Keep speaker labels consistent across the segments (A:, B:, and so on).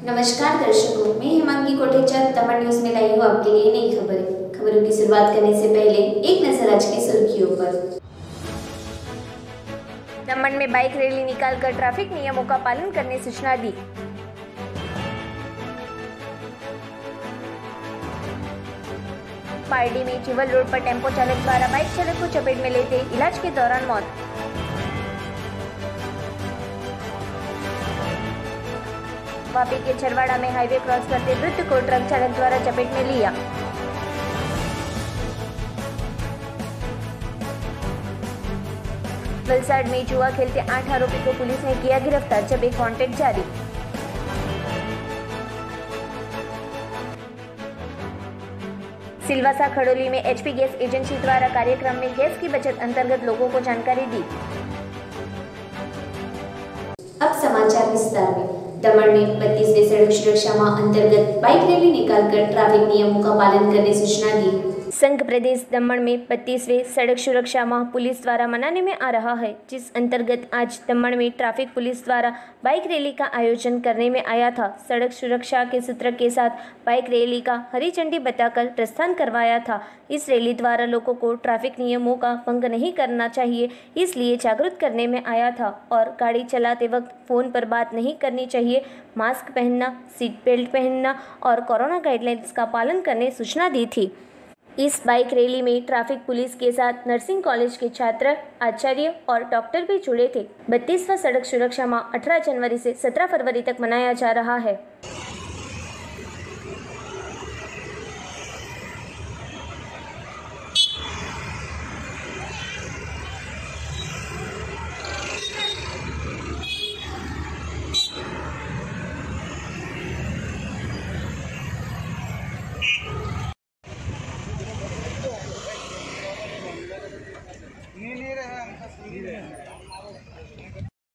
A: नमस्कार दर्शकों, मैं हिमांगी कोटेचा दमन न्यूज में लाई हूँ आपके लिए नई खबरों की शुरुआत करने से पहले एक नजर आज की सुर्खियों पर। दमन में बाइक रैली निकालकर ट्रैफिक नियमों का पालन करने सूचना दी। पारडी में चिवल रोड पर टेम्पो चालक द्वारा बाइक चालक को चपेट में लेते इलाज के दौरान मौत। वापी के छरवाड़ा में हाईवे क्रॉस करते वृद्ध को ट्रक चालक द्वारा चपेट में लिया। वलसाड़ में जुआ खेलते 8 आरोपी को पुलिस ने किया गिरफ्तार, जब एक कॉन्टेक्ट जारी। सिलवासा खड़ोली में एचपी गैस एजेंसी द्वारा कार्यक्रम में गैस की बचत अंतर्गत लोगों को जानकारी दी। अब समाचार विस्तार में। दमन में 32वें सड़क सुरक्षा माह अंतर्गत बाइक रैली निकालकर ट्रैफिक नियमों का पालन करने सूचना दी। संघ प्रदेश दमन में 32वें सड़क सुरक्षा माह पुलिस द्वारा मनाने में आ रहा है, जिस अंतर्गत आज दमन में ट्रैफिक पुलिस द्वारा बाइक रैली का आयोजन करने में आया था। सड़क सुरक्षा के सूत्र के साथ बाइक रैली का हरी झंडी बताकर प्रस्थान करवाया था। इस रैली द्वारा लोगों को ट्रैफिक नियमों का भंग नहीं करना चाहिए, इसलिए जागरूक करने में आया था। और गाड़ी चलाते वक्त फोन पर बात नहीं करनी चाहिए, मास्क पहनना, सीट बेल्ट पहनना और कोरोना गाइडलाइंस का पालन करने सूचना दी थी। इस बाइक रैली में ट्रैफिक पुलिस के साथ नर्सिंग कॉलेज के छात्र, आचार्य और डॉक्टर भी जुड़े थे। 32वां सड़क सुरक्षा माह 18 जनवरी से 17 फरवरी तक मनाया जा रहा है।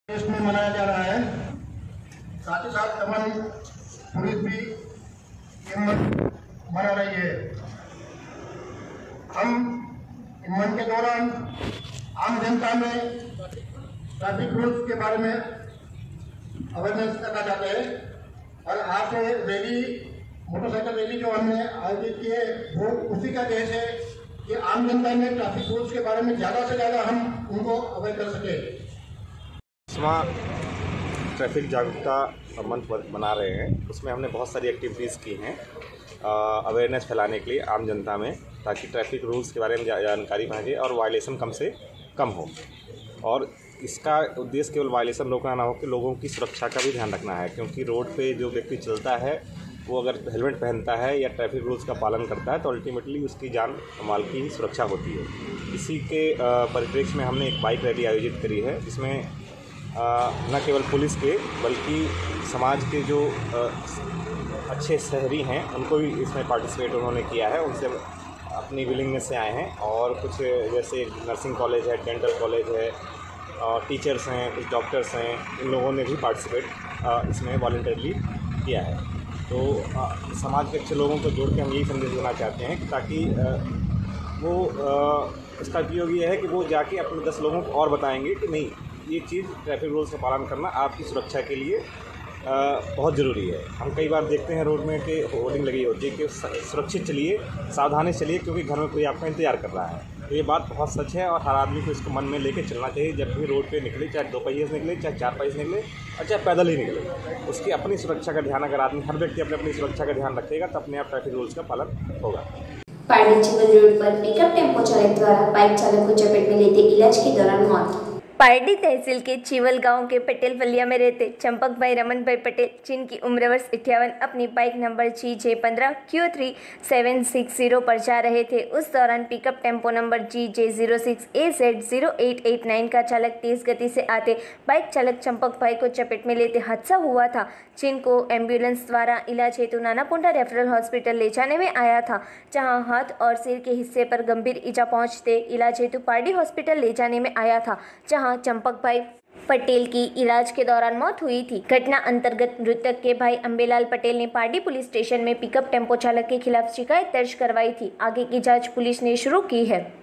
B: देश में मनाया जा रहा है। साथ ही साथ दमन पुलिस भी मना रही है। हम मन के दौरान आम जनता में ट्रैफिक रूल्स के बारे में अवेयरनेस करना चाहते हैं। और आज रैली, मोटरसाइकिल रैली जो हमने आयोजित की है, वो उसी का देश है कि आम जनता में ट्रैफिक रूल्स के बारे में ज़्यादा से ज़्यादा हम उनको अवेयर कर सके।
C: ट्रैफिक जागरूकता मंथ बना रहे हैं, उसमें हमने बहुत सारी एक्टिविटीज़ की हैं अवेयरनेस फैलाने के लिए आम जनता में, ताकि ट्रैफिक रूल्स के बारे में जानकारी पहुँचे और वायलेशन कम से कम हो। और इसका उद्देश्य केवल वायलेशन रोकना ना हो कि लोगों की सुरक्षा का भी ध्यान रखना है, क्योंकि रोड पे जो व्यक्ति चलता है वो अगर हेलमेट पहनता है या ट्रैफिक रूल्स का पालन करता है तो अल्टीमेटली उसकी जान माल की सुरक्षा होती है। इसी के परिप्रेक्ष्य में हमने एक बाइक रैली आयोजित करी है, जिसमें न केवल पुलिस के बल्कि समाज के जो अच्छे शहरी हैं उनको भी इसमें पार्टिसिपेट उन्होंने किया है। उनसे अपनी विलिंगनेस से आए हैं। और कुछ जैसे नर्सिंग कॉलेज है, डेंटल कॉलेज है, टीचर्स हैं, कुछ डॉक्टर्स हैं, इन लोगों ने भी पार्टिसिपेट इसमें वॉलंटरली किया है। तो समाज के अच्छे लोगों को जोड़ के हम यही संदेश देना चाहते हैं कि ताकि वो इसका उपयोग ये है कि वो जाके अपने 10 लोगों को और बताएंगे कि नहीं, ये चीज़ ट्रैफिक रूल्स का पालन करना आपकी सुरक्षा के लिए बहुत ज़रूरी है। हम कई बार देखते हैं रोड में कि होर्डिंग लगी होती है कि सुरक्षित चलिए, सावधानी चलिए, क्योंकि घर में कोई आपका इंतजार कर रहा है। तो ये बात बहुत सच है और हर आदमी को इसको मन में लेके चलना चाहिए। जब भी रोड पे निकले, चाहे 2 पहिए से निकले, चाहे 4 पहिए से निकले और चाहे पैदल ही निकले, उसकी अपनी सुरक्षा का ध्यान, अगर आदमी, हर व्यक्ति अपनी सुरक्षा का ध्यान रखेगा तो अपने आप ट्रैफिक रूल्स का पालन होगा।
A: पारडी चिवल रोड पर पिकअप टेम्पो चालक द्वारा बाइक चालक को चपेट में लेते इलाज के दौरान मौत। पारडी तहसील के चिवल गांव के पटेल फलिया में रहते चंपक भाई रमन भाई पटेल, जिनकी उम्र वर्ष 58, अपनी बाइक नंबर GJ15Q3760 पर जा रहे थे। उस दौरान पिकअप टेम्पो नंबर GJ06AZ0889 का चालक तेज गति से आते बाइक चालक चंपक भाई को चपेट में लेते हादसा हुआ था, जिनको एम्बुलेंस द्वारा इलाज हेतु नानापुंडा रेफरल हॉस्पिटल ले जाने में आया था, जहां हाथ और सिर के हिस्से पर गंभीर ईजा पहुंचते इलाज हेतु पारडी हॉस्पिटल ले जाने में आया था, जहां चंपक भाई पटेल की इलाज के दौरान मौत हुई थी। घटना अंतर्गत मृतक के भाई अंबेलाल पटेल ने पारडी पुलिस स्टेशन में पिकअप टेम्पो चालक के खिलाफ शिकायत दर्ज करवाई थी। आगे की जांच पुलिस ने शुरू की है।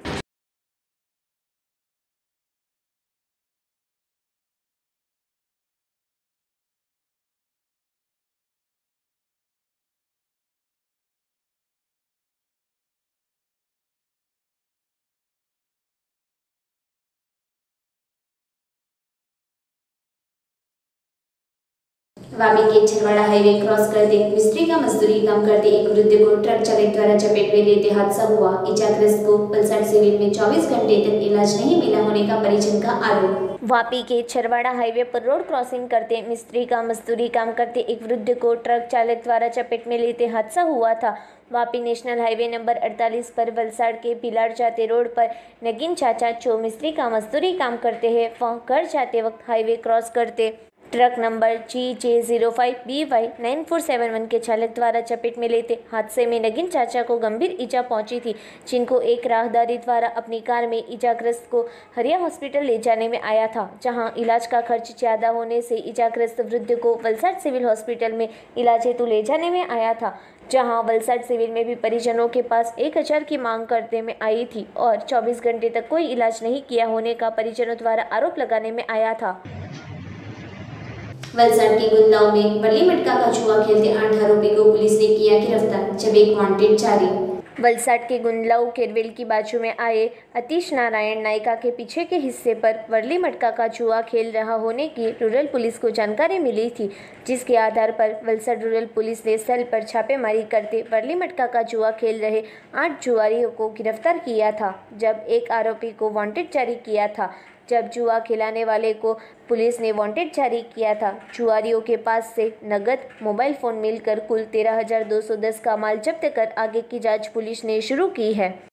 A: वापी के छरवाड़ा हाईवे क्रॉस करते मिस्त्री का मजदूरी काम करते एक वृद्ध को ट्रक चालक द्वारा चपेट में लेते हादसा हुआ। इजाग्रस्त को वलसाड सिविल में 24 घंटे तक इलाज नहीं मिला होने का परिजन का आरोप। वापी के छरवाड़ा हाईवे पर रोड क्रॉसिंग करते मिस्त्री का मजदूरी काम करते एक वृद्ध को ट्रक चालक द्वारा चपेट में लेते हादसा हुआ था। वापी नेशनल हाईवे नंबर 48 पर वलसाड के भिलाड़ जाते रोड पर नगीन चाचा जो मिस्त्री का मजदूरी काम करते हैं, वह घर जाते वक्त हाईवे क्रॉस करते ट्रक नंबर GJ05BY9471 के चालक द्वारा चपेट में लेते हादसे में नगीन चाचा को गंभीर ईजा पहुंची थी, जिनको एक राहदारी द्वारा अपनी कार में इजाग्रस्त को हरिया हॉस्पिटल ले जाने में आया था, जहां इलाज का खर्च ज़्यादा होने से इजाग्रस्त वृद्ध को वलसाड सिविल हॉस्पिटल में इलाज हेतु ले जाने में आया था, जहां वलसाड सिविल में भी परिजनों के पास 1000 की मांग करने में आई थी और 24 घंटे तक कोई इलाज नहीं किया होने का परिजनों द्वारा आरोप लगाने में आया था। वलसाड के गुंदाव में बल्ली मटका का जुआ खेलते 8 आरोपी को पुलिस ने किया गिरफ्तार, जब एक वांटेड जारी। वलसाड के गुंदलाव केरवेल की बाजू में आए अतीश नारायण नायका के पीछे के हिस्से पर वर्ली मटका का जुआ खेल रहा होने की रूरल पुलिस को जानकारी मिली थी, जिसके आधार पर वलसाड रूरल पुलिस ने सेल पर छापेमारी करते वर्ली मटका का जुआ खेल रहे 8 जुआरियों को गिरफ्तार किया था, जब एक आरोपी को वांटेड जारी किया था। जब जुआ खिलाने वाले को पुलिस ने वांटेड जारी किया था, जुआरियों के पास से नगद, मोबाइल फ़ोन मिलकर कुल 13,210 का माल जब्त कर आगे की जांच पुलिस ने शुरू की है।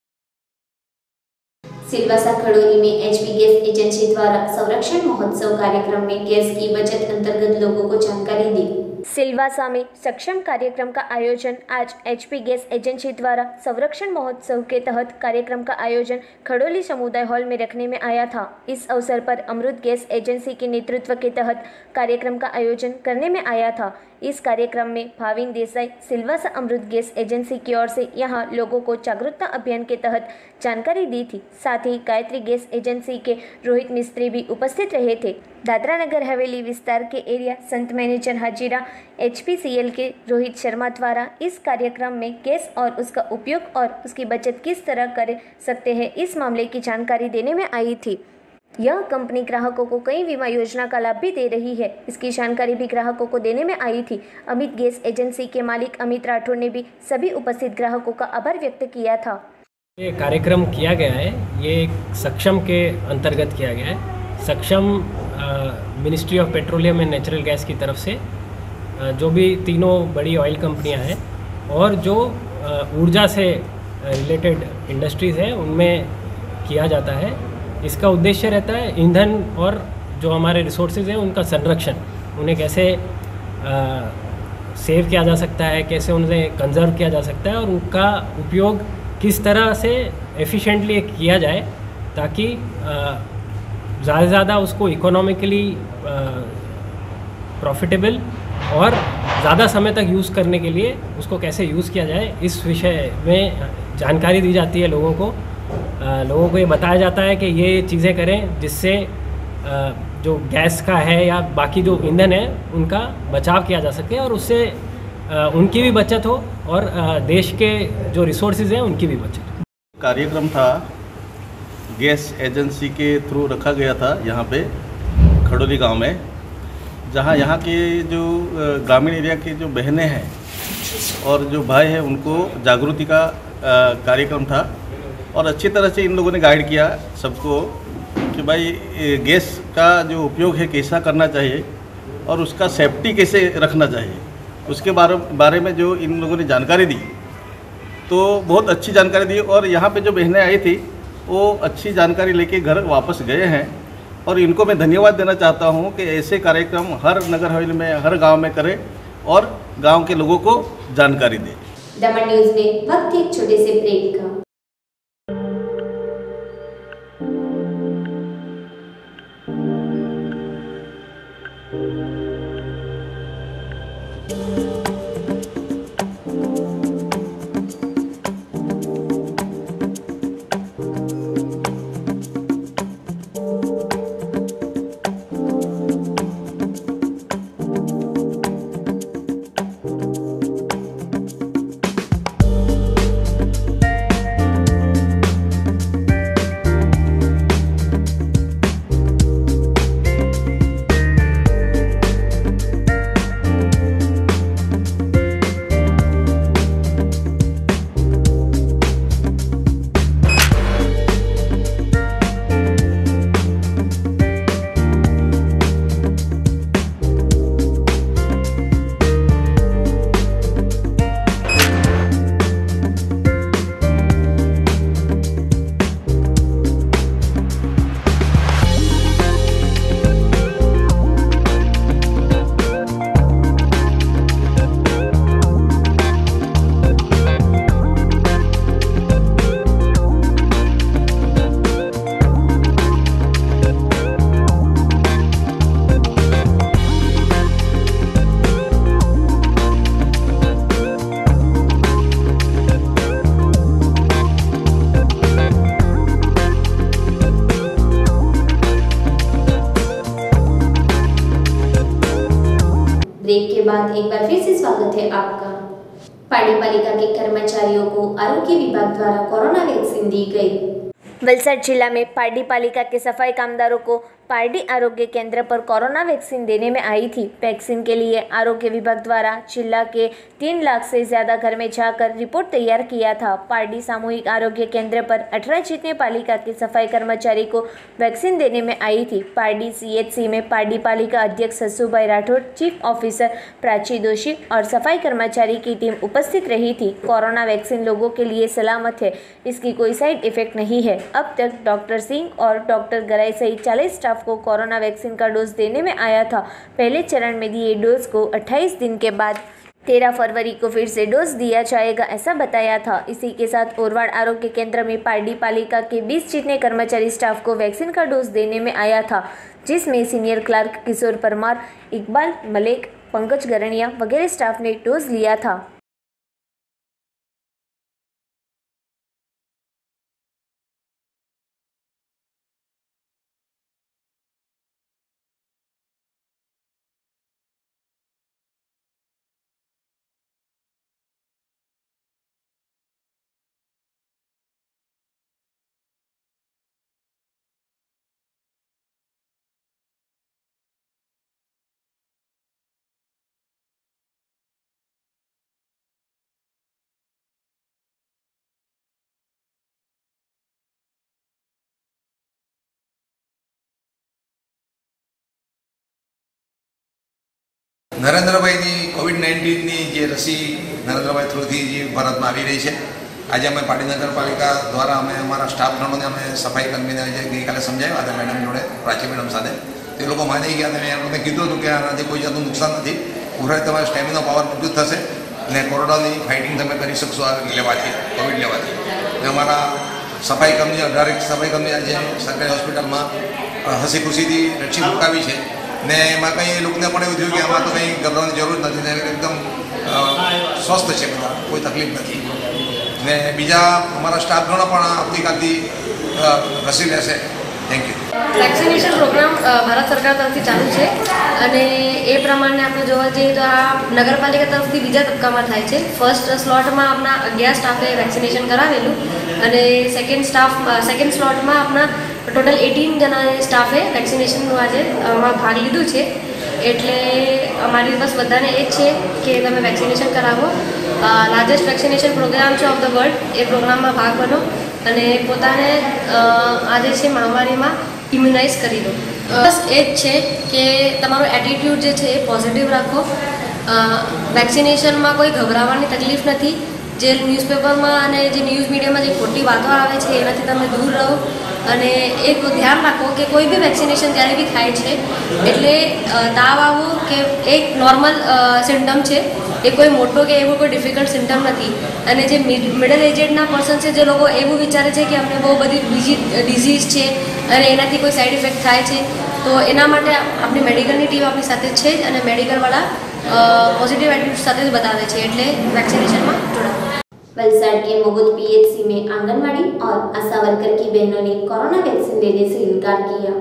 A: सिलवासा खड़ोली में एचपी गैस एजेंसी द्वारा संरक्षण महोत्सव कार्यक्रम में गैस की बचत अंतर्गत लोगों को जानकारी दी। सिलवासा में सक्षम कार्यक्रम का आयोजन आज एचपी गैस एजेंसी द्वारा संरक्षण महोत्सव के तहत कार्यक्रम का आयोजन खड़ोली समुदाय हॉल में रखने में आया था। इस अवसर पर अमृत गैस एजेंसी के नेतृत्व के तहत कार्यक्रम का आयोजन करने में आया था। इस कार्यक्रम में भाविन देसाई सिलवासा अमृत गैस एजेंसी की ओर से यहां लोगों को जागरूकता अभियान के तहत जानकारी दी थी। साथ ही गायत्री गैस एजेंसी के रोहित मिस्त्री भी उपस्थित रहे थे। दादरा नगर हवेली विस्तार के एरिया संत मैनेजर हाजीरा HPCL के रोहित शर्मा द्वारा इस कार्यक्रम में गैस और उसका उपयोग और उसकी बचत किस तरह कर सकते हैं, इस मामले की जानकारी देने में आई थी। यह कंपनी ग्राहकों को कई बीमा योजना का लाभ भी दे रही है, इसकी जानकारी भी ग्राहकों को देने में आई थी। अमित गैस एजेंसी के मालिक अमित राठौर ने भी सभी उपस्थित ग्राहकों का आभार व्यक्त किया था।
D: ये कार्यक्रम किया गया है, ये एक सक्षम के अंतर्गत किया गया है। सक्षम ministry of petroleum and natural gas की तरफ से जो भी तीनों बड़ी ऑयल कंपनियां हैं और जो ऊर्जा से रिलेटेड इंडस्ट्रीज़ हैं उनमें किया जाता है। इसका उद्देश्य रहता है ईंधन और जो हमारे रिसोर्सेज हैं उनका संरक्षण, उन्हें कैसे सेव किया जा सकता है, कैसे उन्हें कंजर्व किया जा सकता है और उनका उपयोग किस तरह से एफिशिएंटली किया जाए ताकि ज़्यादा से ज़्यादा उसको इकोनॉमिकली प्रॉफिटेबल और ज़्यादा समय तक यूज़ करने के लिए उसको कैसे यूज़ किया जाए, इस विषय में जानकारी दी जाती है लोगों को। लोगों को ये बताया जाता है कि ये चीज़ें करें जिससे जो गैस का है या बाकी जो ईंधन है उनका बचाव किया जा सके और उससे उनकी भी बचत हो और देश के जो रिसोर्सेज हैं उनकी भी बचत हो।
E: कार्यक्रम था गैस एजेंसी के थ्रू रखा गया था यहाँ पे खड़ोली गांव में, जहाँ यहाँ के जो ग्रामीण एरिया के जो बहनें हैं और जो भाई हैं उनको जागृति का कार्यक्रम था और अच्छी तरह से इन लोगों ने गाइड किया सबको कि भाई गैस का जो उपयोग है कैसा करना चाहिए और उसका सेफ्टी कैसे रखना चाहिए, उसके बारे में जो इन लोगों ने जानकारी दी तो बहुत अच्छी जानकारी दी। और यहाँ पे जो बहनें आई थी वो अच्छी जानकारी लेके घर वापस गए हैं और इनको मैं धन्यवाद देना चाहता हूँ कि ऐसे कार्यक्रम हर नगर हवेली में, हर गाँव में करें और गाँव के लोगों को जानकारी दें।
A: दमन न्यूज़ में वक्त एक छोटे से ब्रेक का। ब्रेक के बाद एक बार फिर से स्वागत है आपका। पार्टी पालिका के कर्मचारियों को आरोग्य विभाग द्वारा कोरोना वैक्सीन दी गई। वलसाड जिला में पार्टी पालिका के सफाई कामदारों को पार्टी आरोग्य केंद्र पर कोरोना वैक्सीन देने में आई थी। वैक्सीन के लिए आरोग्य विभाग द्वारा जिला के 3 लाख से ज्यादा घर में जाकर रिपोर्ट तैयार किया था। पार्टी सामूहिक आरोग्य केंद्र पर 18 जितने पालिका के सफाई कर्मचारी को वैक्सीन देने में आई थी। पार्टी CHC में पार्टी पालिका अध्यक्ष ससुभाई राठौड़, चीफ ऑफिसर प्राची दोषी और सफाई कर्मचारी की टीम उपस्थित रही थी। कोरोना वैक्सीन लोगों के लिए सलामत है, इसकी कोई साइड इफेक्ट नहीं है। अब तक डॉक्टर सिंह और डॉक्टर गराई सहित 40 स्टाफ को कोरोना वैक्सीन का डोज देने में आया था। पहले चरण में दिए डोज को 28 दिन के बाद 13 फरवरी को फिर से डोज दिया जाएगा, ऐसा बताया था। इसी के साथ ओरवाड़ आरोग्य केंद्र में पार्टी पालिका के 20 जितने कर्मचारी स्टाफ को वैक्सीन का डोज देने में आया था, जिसमें सीनियर क्लर्क किशोर परमार, इकबाल मलिक, पंकज गरणिया वगैरह स्टाफ ने डोज लिया था।
F: નરેન્દ્રભાઈની COVID-19ની જે રસી નરેન્દ્રભાઈ થ્રુથી જે ભારતમાં આવી રહી છે, આજે અમે પાટી નગરપાલિકા દ્વારા અમે અમારા સ્ટાફગણોને અમે સફાઈ કર્મીને જે ગઈકાલે સમજાવ્યા હતા મેડમ જોડે, પ્રાચી મેડમ સાથે, તે લોકો માની ગયા અને મેં એમને કીધું હતું કે આનાથી કોઈ જાતનું નુકસાન નથી, ઉભરાય તમારો સ્ટેમિના પાવર મજબૂત થશે અને કોરોનાની ફાઇટિંગ તમે કરી શકશો આ લેવાથી, કોવિડ લેવાથી. અને અમારા સફાઈ કર્મી 18 સફાઈ કર્મી આજે સરકારી હોસ્પિટલમાં હસી ખુશીથી રક્ષી મુકાવી છે ને એમાં કંઈ એ લોકોને પણ એવું થયું કે આમાં તો કંઈ ગભરાવાની જરૂર નથી ને એકદમ સ્વસ્થ છે, બધા કોઈ તકલીફ નથી. ને બીજા અમારા સ્ટાફગણો પણ આવતીકાલથી રસી લેશે. Thank you.
G: Vaccination program Bharat સરકાર તરફથી ચાલુ છે અને એ પ્રમાણે આપણે જોવા જઈએ તો આ નગરપાલિકા તરફથી બીજા તબક્કામાં થાય છે. ફર્સ્ટ સ્લોટમાં આપણા 11 સ્ટાફે વેક્સિનેશન કરાવેલું અને સેકન્ડ સ્લોટમાં આપણા ટોટલ 18 જણા સ્ટાફે વેક્સિનેશનનું આજે ભાગ લીધું છે. એટલે અમારી બસ બધાને એ જ છે કે તમે વેક્સિનેશન કરાવો. લાર્જેસ્ટ વેક્સિનેશન પ્રોગ્રામ છે ઓફ ધ વર્લ્ડ, એ પ્રોગ્રામમાં ભાગ બનો અને પોતાને આજે છે મહામારીમાં ઇમ્યુનાઇઝ કરી દો. બસ એ જ છે કે તમારો એટીટ્યૂડ જે છે એ પોઝિટિવ રાખો. વેક્સિનેશનમાં કોઈ ગભરાવાની તકલીફ નથી. જે ન્યૂઝપેપરમાં અને જે ન્યૂઝ મીડિયામાં જે ખોટી વાતો આવે છે એનાથી તમે દૂર રહો અને એક ધ્યાન રાખો કે કોઈ બી વેક્સિનેશન જ્યારે બી થાય છે એટલે તાવ આવવો કે એક નોર્મલ સિમ્ટમ છે, એ કોઈ મોટો કે એવો કોઈ ડિફિકલ્ટ સિમ્ટમ નથી. અને જે મિડલ એજેડના પર્સન છે, જે લોકો એવું વિચારે છે કે અમને બહુ બધી બીજી ડિઝીઝ છે અને એનાથી કોઈ સાઈડ ઇફેક્ટ થાય છે, તો એના માટે આપણી મેડિકલની ટીમ આપણી સાથે છે જ અને મેડિકલવાળા पॉजिटिव एटीट्यूड साथ बतावे छे એટલે वैक्सीनेशन में जोड़ाओ.
A: वलसाड के मगुद PHC में आंगनवाड़ी और आशा वर्कर की बहनों ने कोरोना वैक्सीन लेने से इनकार किया.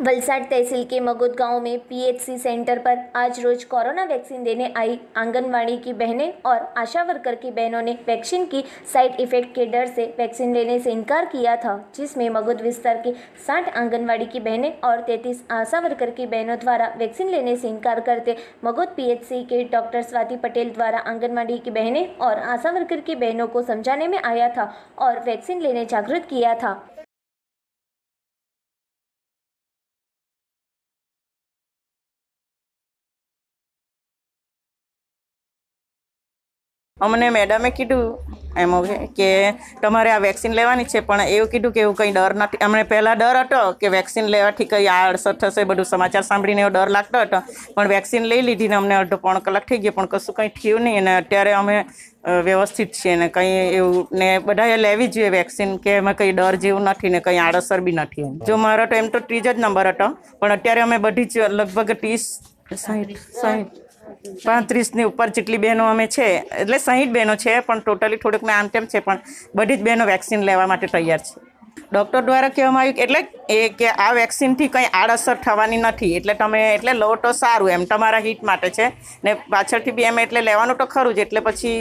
A: वलसाड तहसील के मगुद गांव में PHC सेंटर पर आज रोज कोरोना वैक्सीन देने आई आंगनवाड़ी की बहनें और आशा वर्कर की बहनों ने वैक्सीन की साइड इफेक्ट के डर से वैक्सीन लेने से इनकार किया था, जिसमें मगुद विस्तार की 60 आंगनवाड़ी की बहनें और 33 आशा वर्कर की बहनों द्वारा वैक्सीन लेने से इनकार करते मगुद PHC के डॉक्टर स्वाति पटेल द्वारा आंगनवाड़ी की बहनें और आशा वर्कर की बहनों को समझाने में आया था और वैक्सीन लेने जागृत किया था.
H: અમને મેડમે કીધું એમ કે તમારે આ વેક્સિન લેવાની છે, પણ એવું કીધું કે એવું કંઈ ડર નથી. અમને પહેલાં ડર હતો કે વેક્સિન લેવાથી કંઈ આડઅસર થશે, બધું સમાચાર સાંભળીને એવો ડર લાગતો હતો, પણ વેક્સિન લઈ લીધી ને અમને અડધો પોણો કલાક થઈ ગયો પણ કશું કંઈ થયું નહીં અને અત્યારે અમે વ્યવસ્થિત છીએ ને કંઈ એવું ને બધાએ લેવી જોઈએ વેક્સિન કે એમાં કંઈ ડર જેવું નથી ને કંઈ આડઅસર બી નથી. જો મારો તો એમ તો 3 જ નંબર હતો, પણ અત્યારે અમે બધી જ લગભગ 35ની ઉપર જેટલી બહેનો અમે છે, એટલે 60 બહેનો છે, પણ ટોટલી થોડુંક મેં આમ તેમ છે, પણ બધી જ બહેનો વેક્સિન લેવા માટે તૈયાર છે. ડૉક્ટર દ્વારા કહેવામાં આવ્યું એટલે એ કે આ વેક્સિનથી કંઈ આડઅસર થવાની નથી, એટલે તમે એટલે લો તો સારું એમ તમારા હિત માટે છે ને પાછળથી બી એમ એટલે લેવાનું તો ખરું જ, એટલે પછી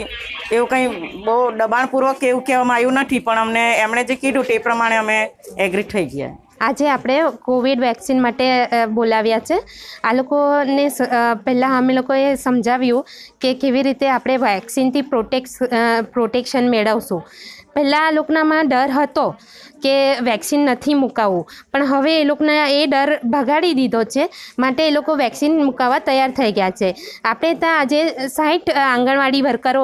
H: એવું કંઈ બહુ દબાણપૂર્વક એવું કહેવામાં આવ્યું નથી, પણ એમણે જે કીધું તે પ્રમાણે અમે એગ્રી થઈ ગયા.
I: આજે આપણે કોવિડ વેક્સિન માટે બોલાવ્યા છે. આ લોકોને પહેલાં અમે લોકોએ સમજાવ્યું કે કેવી રીતે આપણે વેક્સિનથી પ્રોટેક્શન મેળવશું. પહેલાં આ લોકોનામાં ડર હતો કે વેક્સિન નથી મુકાવવું, પણ હવે એ લોકોને એ ડર ભગાડી દીધો છે, માટે એ લોકો વેક્સિન મુકાવવા તૈયાર થઈ ગયા છે. આપણે ત્યાં આજે 60 આંગણવાડી વર્કરો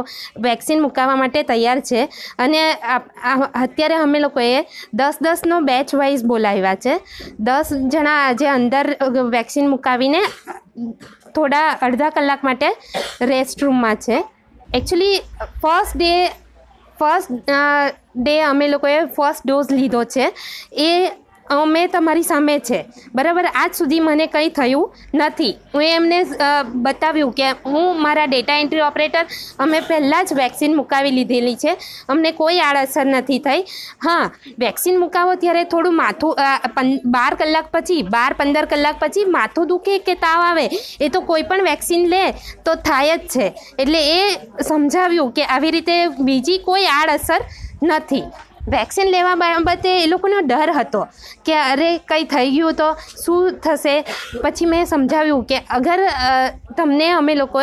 I: વેક્સિન મુકાવવા માટે તૈયાર છે, અને અત્યારે અમે લોકોએ 10-10નો બેચ વાઇઝ બોલાવ્યા છે. 10 જણા આજે અંદર વેક્સિન મુકાવીને થોડા અડધા કલાક માટે રેસ્ટ રૂમમાં છે. એકચ્યુઅલી ફર્સ્ટ ડે અમે લોકોએ ફર્સ્ટ ડોઝ લીધો છે, એ અમે તમારી સામે છે, બરાબર. આજ સુધી મને કંઈ થયું નથી. હું એમને બતાવ્યું કે હું મારા ડેટા એન્ટ્રી ઓપરેટર અમે પહેલાં જ વેક્સિન મુકાવી લીધેલી છે, અમને કોઈ આડઅસર નથી થઈ. હા, વેક્સિન મુકાવો ત્યારે થોડું માથું 12 કલાક પછી 12-15 કલાક પછી માથું દુખે કે તાવ આવે એ તો કોઈ પણ વેક્સિન લે તો થાય જ છે. એટલે એ સમજાવ્યું કે આવી રીતે બીજી કોઈ આડઅસર નથી. વેક્સિન લેવા બાબતે એ લોકોનો ડર હતો કે અરે કંઈ થઈ ગયું તો શું થશે. પછી મેં સમજાવ્યું કે અગર તમને અમે લોકો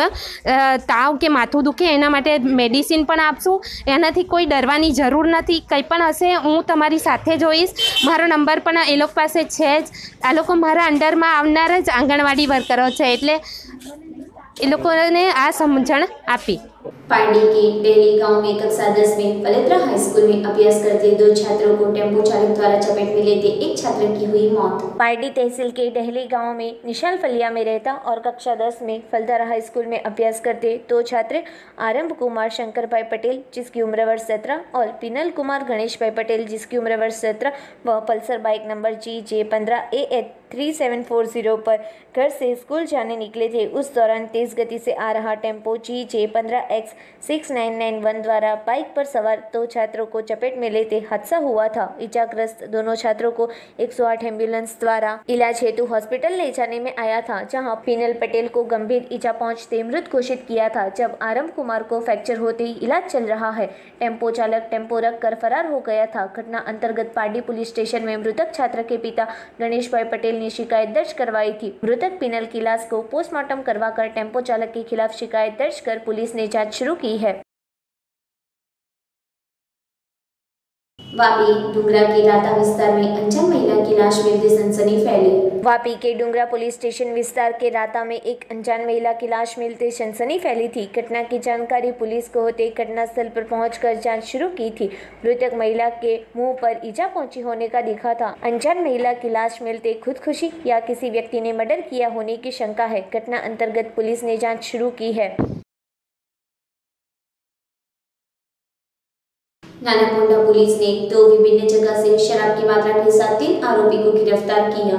I: તાવ કે માથું દુખે એના માટે મેડિસિન પણ આપશું, એનાથી કોઈ ડરવાની જરૂર નથી. કંઈ પણ હશે હું તમારી સાથે જ હોઈશ. મારો નંબર પણ એ લોકો પાસે છે જ. આ લોકો મારા અંડરમાં આવનાર જ આંગણવાડી વર્કરો છે, એટલે એ લોકોને આ સમજણ આપી.
A: पार्टी के डेहली गांव में कक्षा 10 में पलेत्रा हाई स्कूल में अभ्यास करते 2 छात्रों को टेम्पो चालक द्वारा चपेट में लेते एक छात्र की हुई मौत. पार्टी तहसील के डेहली गांव में निशाल फलिया में रहता और कक्षा 10 में फलदारा हाई स्कूल में अभ्यास करते 2 छात्र आरंभ कुमार शंकर भाई पटेल जिसकी उम्र वर्ष 17 और पिनल कुमार गणेश भाई पटेल जिसकी उम्र वर्ष 17 व पल्सर बाइक नंबर GJ15AH 3740 पर घर से स्कूल जाने निकले थे. उस दौरान तेज गति से आ रहा टेम्पो GJ15X 6991 द्वारा बाइक पर सवार 2 छात्रों को चपेट में लेते हादसा हुआ था. इजाग्रस्त दोनों छात्रों को 108 एम्बुलेंस द्वारा इलाज हेतु हॉस्पिटल ले जाने में आया था, जहां पिनल पटेल को गंभीर ईजा पहुंचते मृत घोषित किया था, जब आरंभ कुमार को फ्रैक्चर होते ही इलाज चल रहा है. टेम्पो चालक टेम्पो रख कर फरार हो गया था. घटना अंतर्गत पार्टी पुलिस स्टेशन में मृतक छात्र के पिता गणेश भाई पटेल ने शिकायत दर्ज करवाई थी. मृतक पिनल की लाश को पोस्टमार्टम करवाकर टेम्पो चालक के खिलाफ शिकायत दर्ज कर पुलिस ने जांच शुरू की है. वापी डुंगरा के राता विस्तार में अनजान महिला की लाश मिलते सनसनी फैली. वापी के डुंगरा पुलिस स्टेशन विस्तार के राता में एक अनजान महिला की लाश मिलते सनसनी फैली थी. घटना की जानकारी पुलिस को होते घटनास्थल पर पहुंचकर जांच शुरू की थी. मृतक महिला के मुंह पर ईजा पहुंची होने का दिखा था. अनजान महिला की लाश मिलते खुदकुशी या किसी व्यक्ति ने मर्डर किया होने की शंका है. घटना अंतर्गत पुलिस ने जाँच शुरू की है. नानापोंडा पुलिस ने 2 विभिन्न जगह से शराब की मात्रा के साथ 3 आरोपी को गिरफ्तार किया.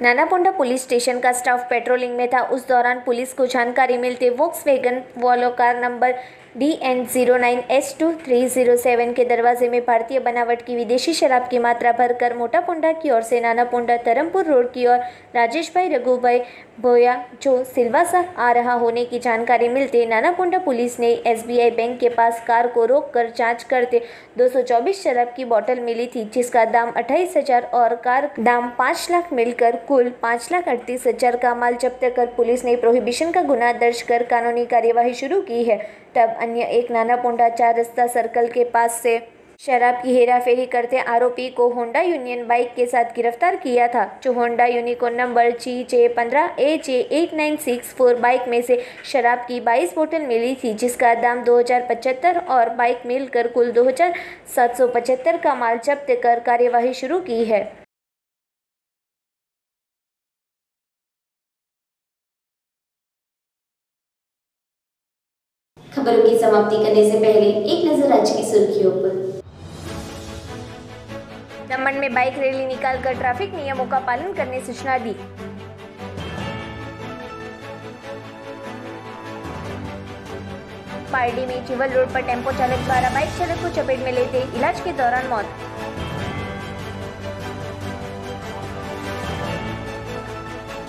A: नानापोंडा पुलिस स्टेशन का स्टाफ पेट्रोलिंग में था. उस दौरान पुलिस को जानकारी मिलते वोक्सवैगन वॉलो कार नंबर DN09S2307 के दरवाजे में भारतीय बनावट की विदेशी शराब की मात्रा भरकर मोटापोंडा की ओर से नानापोंडा धर्मपुर रोड की ओर राजेश भाई रघुभाई भोया जो सिलवासा आ रहा होने की जानकारी मिलते नानापोंडा पुलिस ने SBI बैंक के पास कार को रोककर जांच करते 224 शराब की बोतल मिली थी, जिसका दाम 28,000 और कार दाम 5 लाख मिलकर कुल 5,38,000 का माल जब्त कर पुलिस ने प्रोहिबिशन का गुना दर्ज कर कानूनी कार्यवाही शुरू की है. तब अन्य एक नानापोंडा 4 रस्ता सर्कल के पास से शराब की हेराफेरी करते आरोपी को होंडा यूनियन बाइक के साथ गिरफ्तार किया था, जो Honda unicorn number GJ15AJ8964 bike में से शराब की 22 बोतल मिली थी, जिसका दाम 2,075 और बाइक मिलकर कुल 2,775 का माल जब्त कर कार्यवाही शुरू की है. खबरों की समाप्ति करने से पहले एक नजर आज की सुर्खियों पर. दमन में बाइक रैली निकालकर ट्रैफिक नियमों का पालन करने सूचना दी. पारडी में चिवल रोड पर टेम्पो चालक द्वारा बाइक चालक को चपेट में लेते इलाज के दौरान मौत.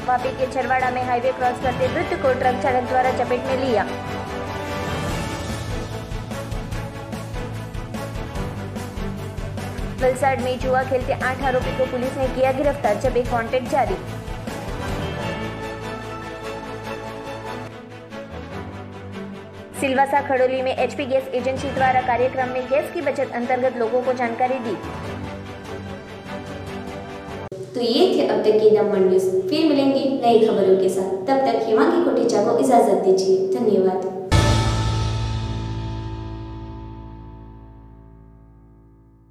A: वापी के छरवाड़ा में हाईवे क्रॉस करते वृद्ध को ट्रक चालक द्वारा चपेट में लिया। वलसाड में जुआ खेलते 8 आरोपी को पुलिस ने किया गिरफ्तार, जब एक वांटेड जारी। सिलवासा खड़ोली में एचपी गैस एजेंसी द्वारा कार्यक्रम में गैस की बचत अंतर्गत लोगों को जानकारी दी। तो ये थे अब तक की दमन न्यूज। फिर मिलेंगे नई खबरों के साथ, तब तक हिमांगी कोटेचा को इजाजत दीजिए। धन्यवाद।